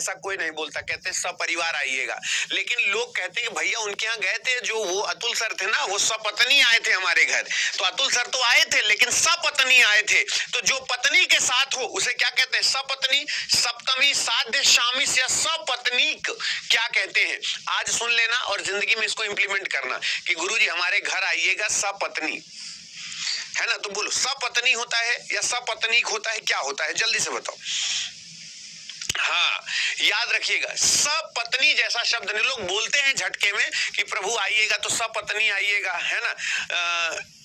ऐसा कोई नहीं बोलता, कहते हैं सपरिवार आइएगा। लेकिन लोग कहते हैं कि भैया उनके यहाँ गए थे, जो वो अतुल सर थे ना, वो सपत्नी आए थे हमारे घर। तो अतुल सर तो आए थे लेकिन सपत्नी आए थे। तो जो पत्नी के साथ हो उसे क्या कहते हैं? सपत्नी, सप्तमी, साध्य, शामिश या सपत्नीक क्या कहते हैं? आज सुन लेना और जिंदगी में इसको इंप्लीमेंट करना कि गुरुजी हमारे घर आइएगा सपत्नी, है ना? तो बोलो सपत्नी होता है या सपत्नीक होता है, क्या होता है? जल्दी से बताओ। हाँ, याद रखिएगा, सपत्नी जैसा शब्द नहीं। लोग बोलते हैं झटके में कि प्रभु आइएगा तो सपत्नी आइएगा, है ना?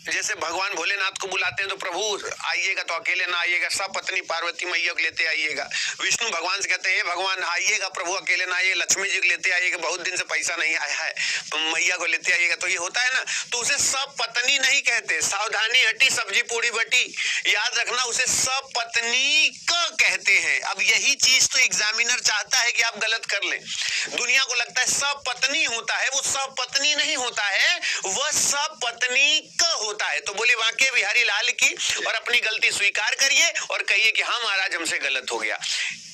जैसे भगवान भोलेनाथ को बुलाते हैं तो प्रभु आइएगा तो अकेले ना आइएगा, सपत्नी पार्वती मैया को लेते आइएगा। विष्णु भगवान से कहते हैं भगवान आइएगा, प्रभु अकेले ना आइए, लक्ष्मी जी को लेते आइएगा, बहुत दिन से पैसा नहीं आया है तो मैया को लेते आइएगा। तो ये होता है ना, तो उसे सपत्नी नहीं कहते। सावधानी हटी सब्जी पूरी बटी, याद रखना, उसे सपत्नी कहते हैं। अब यही चीज तो एग्जामिनर चाहता है कि आप गलत कर लें। दुनिया को लगता है सपत्नी होता है, वो सपत्नी नहीं होता है, वह सपत्नी होता है। तो बोले वाकई बिहारी लाल की, और अपनी गलती स्वीकार करिए और कहिए कि हाँ महाराज हमसे गलत हो गया।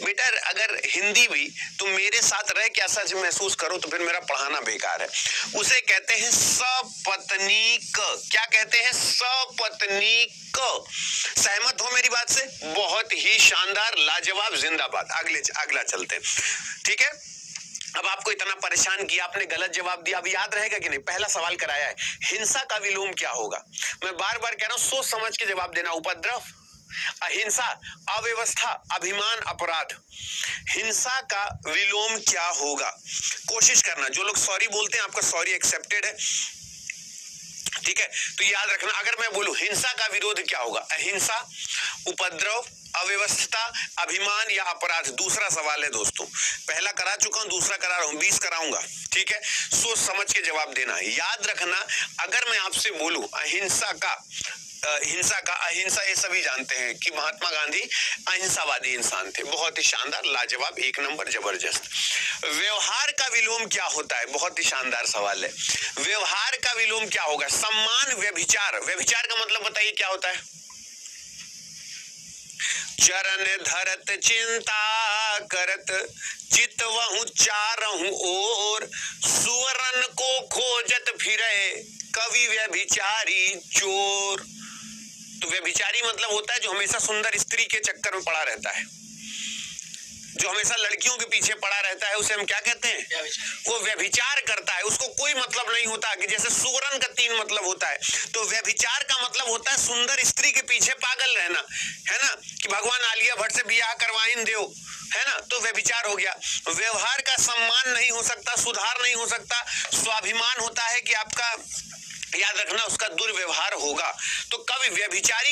बेटा अगर हिंदी भी तुम मेरे साथ रह के ऐसा महसूस करो तो फिर मेरा पढ़ाना बेकार है। उसे कहते हैं सपत्नीक। क्या कहते हैं? सपत्नीक। सहमत हो मेरी बात से? बहुत ही शानदार, लाजवाब, जिंदाबाद। अगला चलते हैं, ठीक है? अब आपको इतना परेशान किया, आपने गलत जवाब दिया, अब याद रहेगा कि नहीं? पहला सवाल कराया है, हिंसा का विलोम क्या होगा? मैं बार बार कह रहा हूं, सोच समझ के जवाब देना। उपद्रव, अहिंसा, अव्यवस्था, अभिमान, अपराध। हिंसा का विलोम क्या होगा? कोशिश करना। जो लोग सॉरी बोलते हैं आपका सॉरी एक्सेप्टेड है, ठीक है? तो याद रखना, अगर मैं बोलूं हिंसा का विरोध क्या होगा? अहिंसा, उपद्रव, अव्यवस्था, अभिमान या अपराध। दूसरा सवाल है दोस्तों, पहला करा चुका हूं, दूसरा करा रहा हूं, 20 कराऊंगा, ठीक है? सोच समझ के जवाब देना। याद रखना, अगर मैं आपसे बोलूं अहिंसा का, अहिंसा ये सभी जानते हैं कि महात्मा गांधी अहिंसावादी इंसान थे। बहुत ही शानदार, लाजवाब, एक नंबर, जबरदस्त। व्यवहार का विलोम क्या होता है? बहुत ही शानदार सवाल है। व्यवहार का विलोम क्या होगा? सम्मान, व्यभिचार। व्यभिचार का मतलब बताइए क्या होता है? चरण धरत चिंता करत चितवहु चारहु ओर, सुवरन को खोजत फिरे कवि व्यभिचारी चोर। तो व्यभिचारी मतलब होता है जो हमेशा सुंदर स्त्री के चक्कर में पड़ा रहता है, जो हमेशा लड़कियों के पीछे पड़ा रहता है, उसे हम क्या कहते हैं? वो व्यभिचार करता है। उसको कोई मतलब नहीं होता कि जैसे सुवरन का 3 मतलब होता है, तो व्यभिचार का मतलब होता है सुंदर स्त्री के पीछे पागल रहना, है ना? कि भगवान आलिया भट्ट से बियाह करवाइन देओ, है ना? तो व्यभिचार हो गया। व्यवहार का सम्मान नहीं हो सकता, सुधार नहीं हो सकता, स्वाभिमान होता है कि आपका, याद रखना, उसका दुर्व्यवहार होगा। तो कवि व्यभिचारी